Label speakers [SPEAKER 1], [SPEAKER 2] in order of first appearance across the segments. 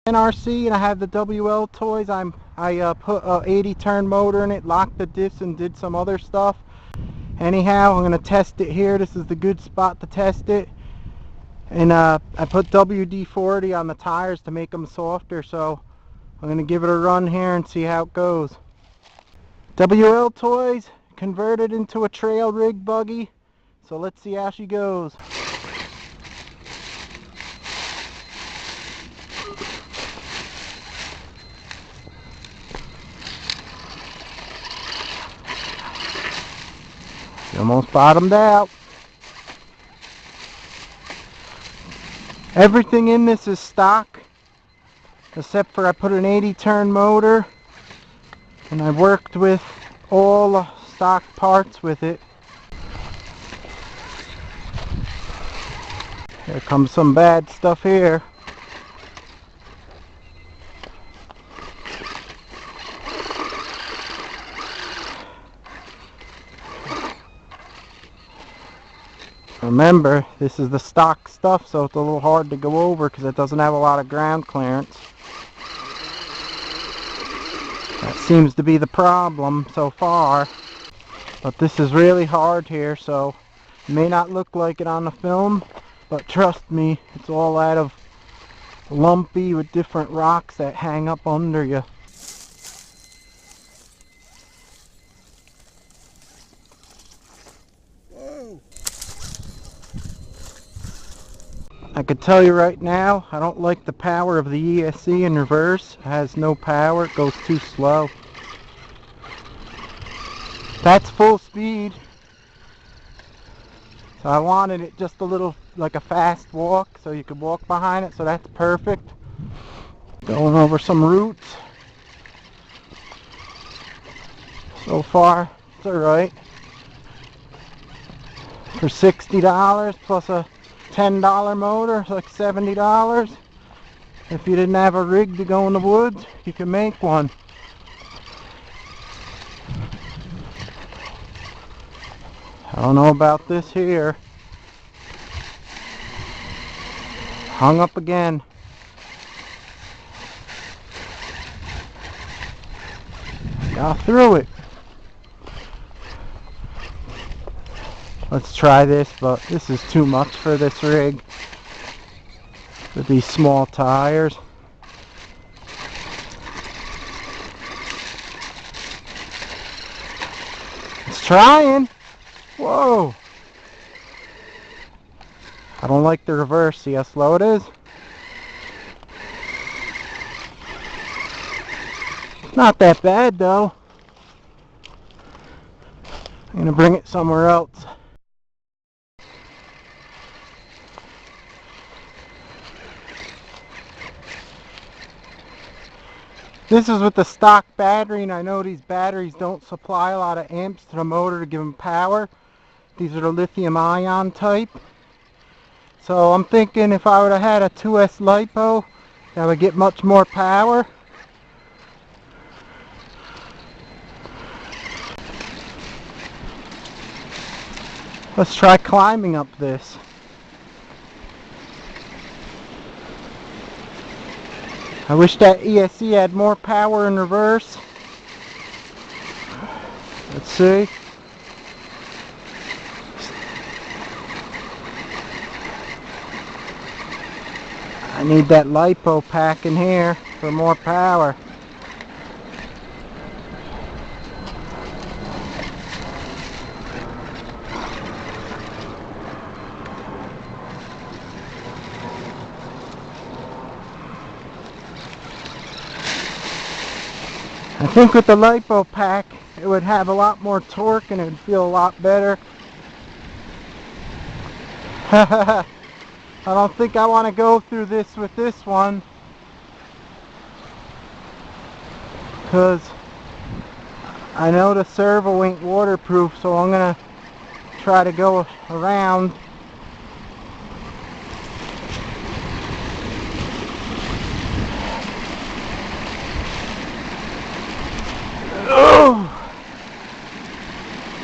[SPEAKER 1] NRC and I have the Wltoys. I put a 80 turn motor in it, locked the diffs and did some other stuff. Anyhow, I'm gonna test it here. This is the good spot to test it. And I put WD-40 on the tires to make them softer, so I'm gonna give it a run here and see how it goes. Wltoys converted into a trail rig buggy, so let's see how she goes. She almost bottomed out. Everything in this is stock, except for I put an 80 turn motor, and I worked with all stock parts with it. Here comes some bad stuff here. Remember, this is the stock stuff, so it's a little hard to go over because it doesn't have a lot of ground clearance. That seems to be the problem so far. But this is really hard here, so it may not look like it on the film, but trust me, it's all out of lumpy with different rocks that hang up under you. Whoa. I could tell you right now, I don't like the power of the ESC in reverse. It has no power, it goes too slow. That's full speed. So I wanted it just a little like a fast walk, so you could walk behind it, so that's perfect. Going over some roots. So far, it's alright. For $60 plus a $10 motor, it's like $70. If you didn't have a rig to go in the woods, you could make one. I don't know about this here. Hung up again. Got through it. Let's try this, but this is too much for this rig with these small tires. It's trying. Whoa. I don't like the reverse. See how slow it is? It's not that bad though. I'm gonna bring it somewhere else. This is with the stock battery, and I know these batteries don't supply a lot of amps to the motor to give them power. These are the lithium ion type. So I'm thinking if I would have had a 2S LiPo, that would get much more power. Let's try climbing up this. I wish that ESC had more power in reverse. Let's see. I need that LiPo pack in here for more power. I think with the LiPo pack it would have a lot more torque and it would feel a lot better. I don't think I want to go through this with this one, because I know the servo ain't waterproof, so I'm gonna try to go around.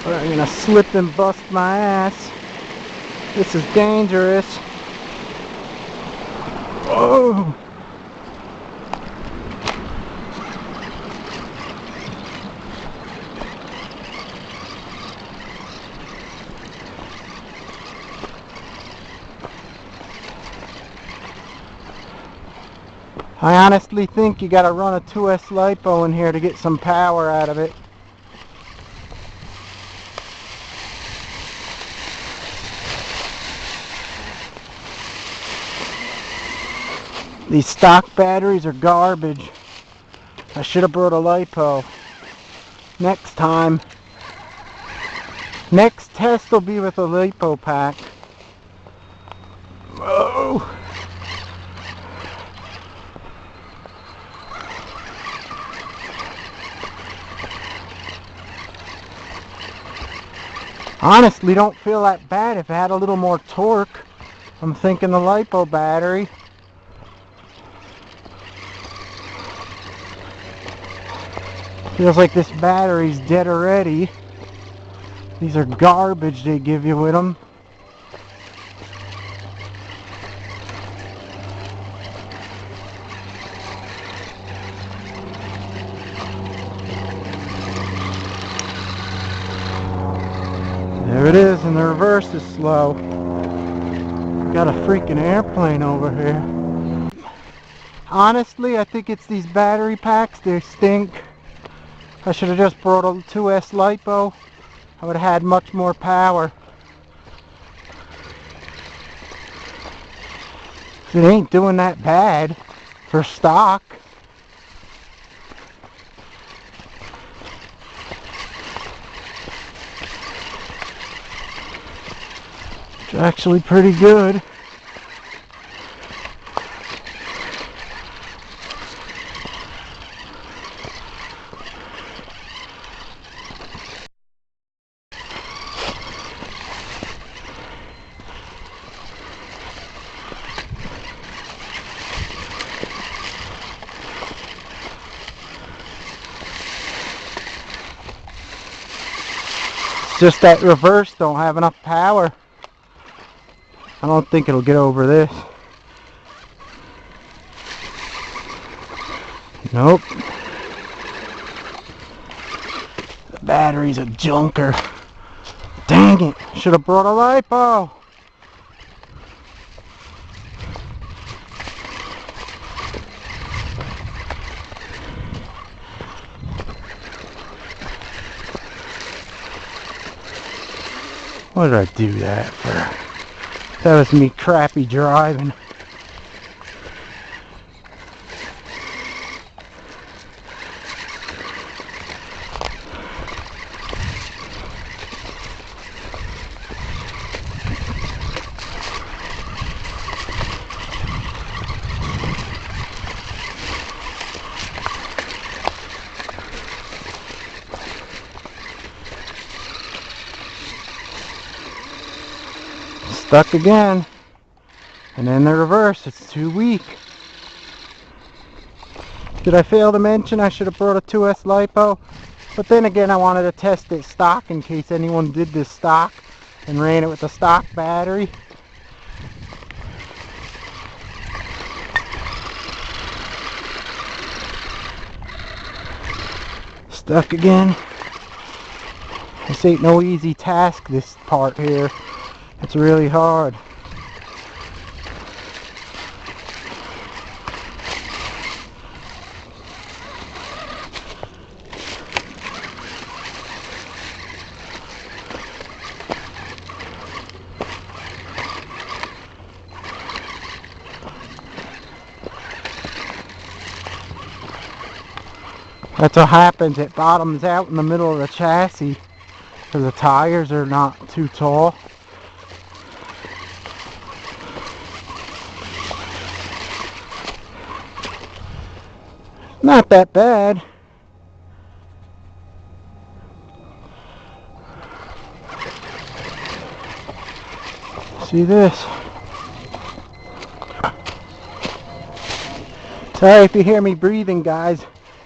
[SPEAKER 1] But I'm gonna slip and bust my ass. This is dangerous. Oh! I honestly think you gotta run a 2S LiPo in here to get some power out of it. These stock batteries are garbage. I should have brought a LiPo. Next time. Next test will be with a LiPo pack. Whoa. Honestly, don't feel that bad. If it had a little more torque, I'm thinking the LiPo battery. Feels like this battery's dead already. These are garbage they give you with them. There it is, and the reverse is slow. Got a freaking airplane over here. Honestly, I think it's these battery packs. They stink. I should have just brought a 2S LiPo. I would have had much more power. It ain't doing that bad for stock. It's actually pretty good. Just that reverse don't have enough power. I don't think it'll get over this. Nope. The battery's a junker. Dang it. Should have brought a LiPo. What did I do that for? That was me crappy driving. Stuck again. And then the reverse, it's too weak. Did I fail to mention I should have brought a 2S LiPo? But then again, I wanted to test it stock in case anyone did this stock and ran it with a stock battery. Stuck again. This ain't no easy task, this part here. It's really hard. That's what happens, it bottoms out in the middle of the chassis because the tires are not too tall. Not that bad. See this? Sorry if you hear me breathing, guys.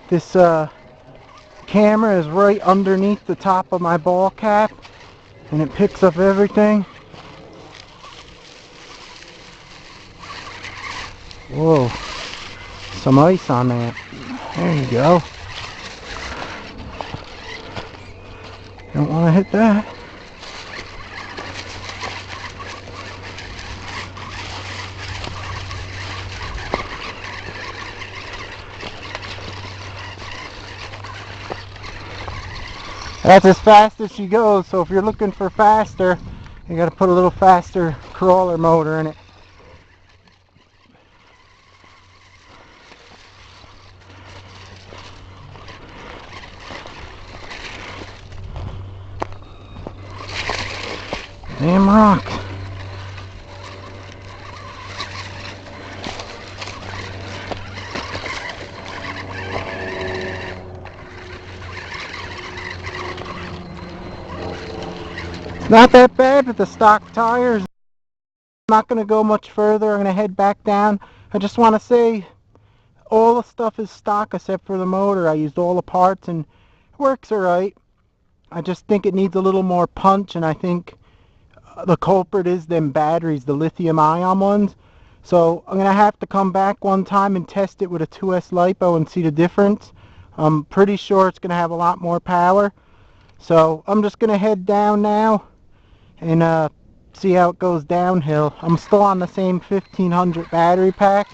[SPEAKER 1] This camera is right underneath the top of my ball cap and it picks up everything. Whoa, some ice on that. There you go. Don't want to hit that. That's as fast as she goes, so if you're looking for faster, you gotta put a little faster crawler motor in it. Damn rock. It's not that bad with the stock tires. I'm not going to go much further. I'm going to head back down. I just want to say all the stuff is stock except for the motor. I used all the parts and it works alright. I just think it needs a little more punch, and I think the culprit is them batteries, the lithium ion ones. So I'm going to have to come back one time and test it with a 2S LiPo and see the difference. I'm pretty sure it's going to have a lot more power. So I'm just going to head down now and see how it goes downhill. I'm still on the same 1500 battery pack.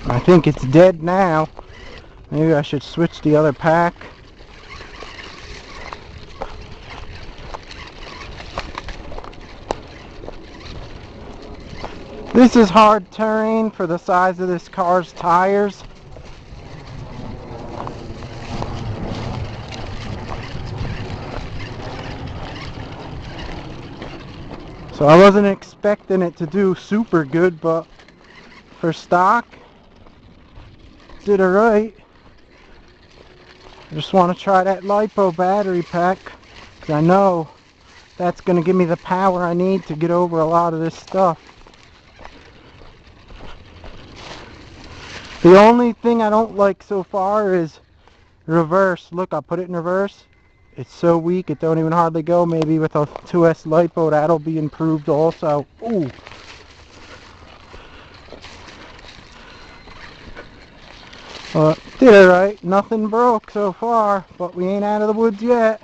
[SPEAKER 1] I think it's dead now. Maybe I should switch the other pack. This is hard terrain for the size of this car's tires. So I wasn't expecting it to do super good, but for stock, it did alright. I just want to try that LiPo battery pack, because I know that's going to give me the power I need to get over a lot of this stuff. The only thing I don't like so far is reverse. Look, I'll put it in reverse. It's so weak it don't even hardly go. Maybe with a 2S LiPo that'll be improved also. Ooh. Well, did it right. Nothing broke so far, but we ain't out of the woods yet.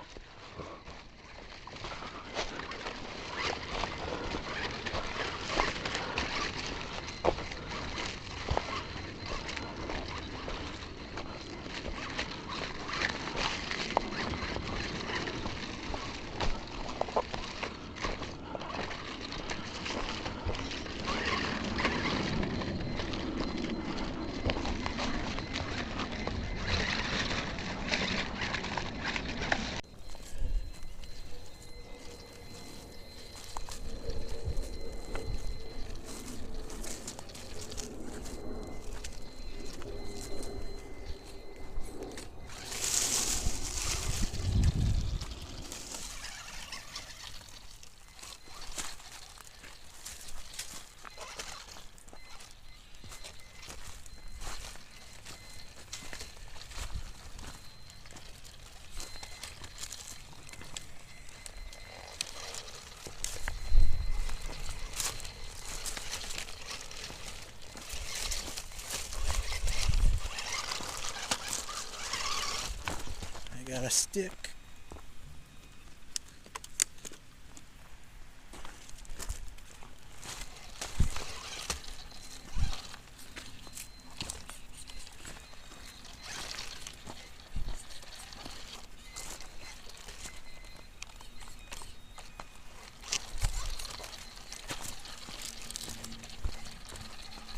[SPEAKER 1] Got a stick.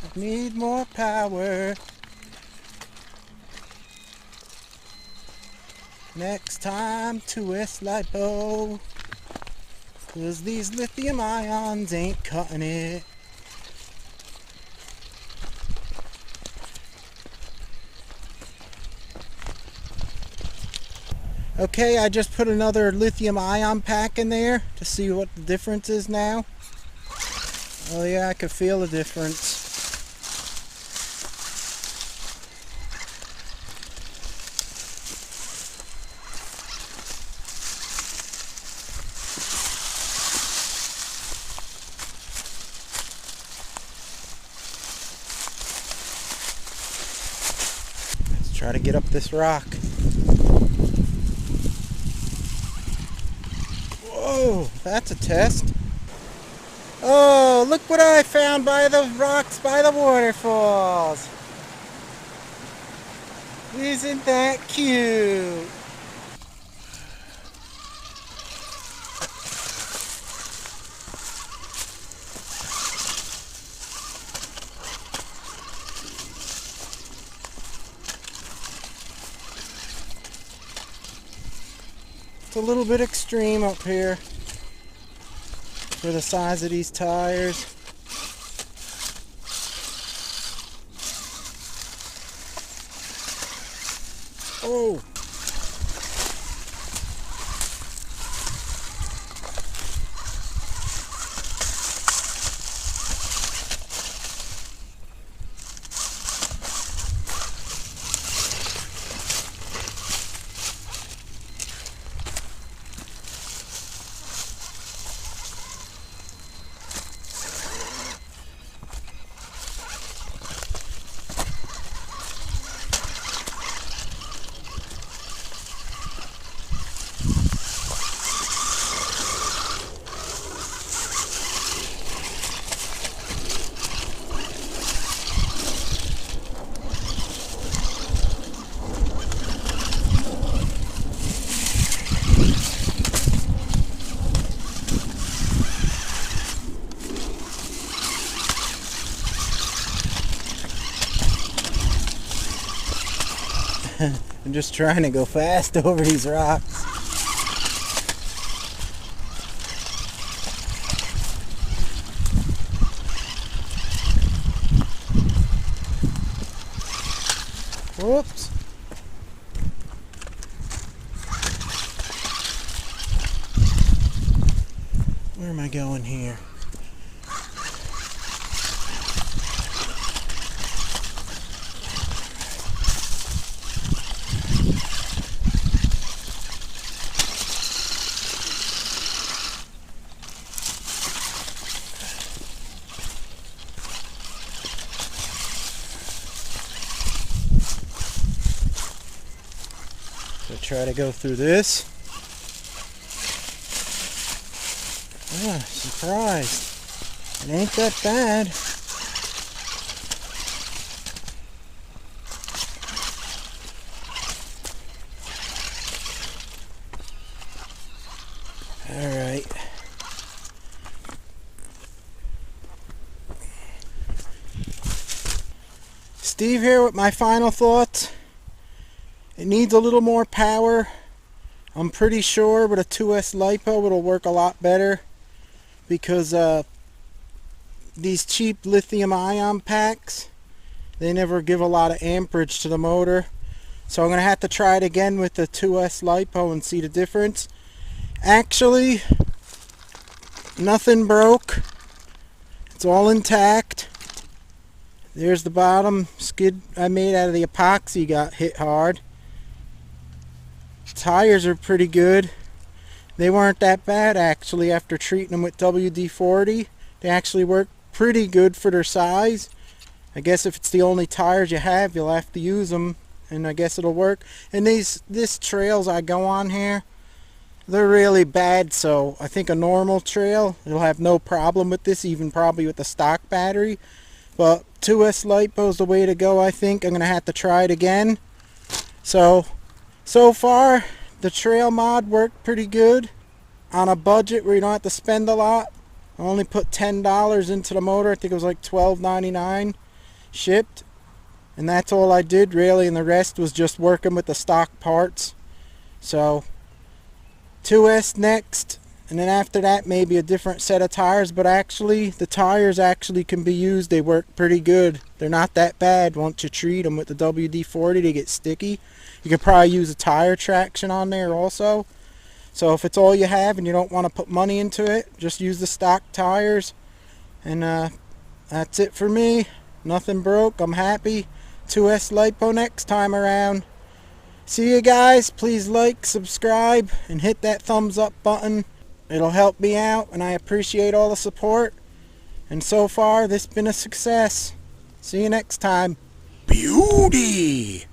[SPEAKER 1] I need more power. Next time, 2S LiPo, 'cause these lithium ions ain't cutting it. Okay, I just put another lithium ion pack in there to see what the difference is now. Oh yeah, I can feel the difference. Try to get up this rock. Whoa, that's a test. Oh, look what I found by the rocks by the waterfalls. Isn't that cute? It's a little bit extreme up here for the size of these tires. Oh! I'm just trying to go fast over these rocks. Whoops. Where am I going here? So try to go through this. Ah, surprised. It ain't that bad. Alright. Steve here with my final thoughts. It needs a little more power. I'm pretty sure with a 2S LiPo it'll work a lot better, because these cheap lithium ion packs, they never give a lot of amperage to the motor. So I'm going to have to try it again with the 2S LiPo and see the difference. Actually, nothing broke. It's all intact. There's the bottom skid I made out of the epoxy got hit hard. Tires are pretty good. They weren't that bad actually after treating them with WD-40. They actually work pretty good for their size. I guess if it's the only tires you have, you'll have to use them, and I guess it'll work. And this trails I go on here, they're really bad, so I think a normal trail, it'll have no problem with this, even probably with the stock battery. But 2S LiPo's the way to go, I think. I'm going to have to try it again. So far, the trail mod worked pretty good on a budget where you don't have to spend a lot. I only put $10 into the motor. I think it was like $12.99 shipped. And that's all I did really, and the rest was just working with the stock parts. So 2S next, and then after that maybe a different set of tires. But actually the tires actually can be used. They work pretty good. They're not that bad once you treat them with the WD-40. They get sticky. You could probably use a tire traction on there also. So if it's all you have and you don't want to put money into it, just use the stock tires. And that's it for me. Nothing broke. I'm happy. 2S LiPo next time around. See you guys. Please like, subscribe, and hit that thumbs up button. It'll help me out, and I appreciate all the support. And so far, this has been a success. See you next time. Beauty!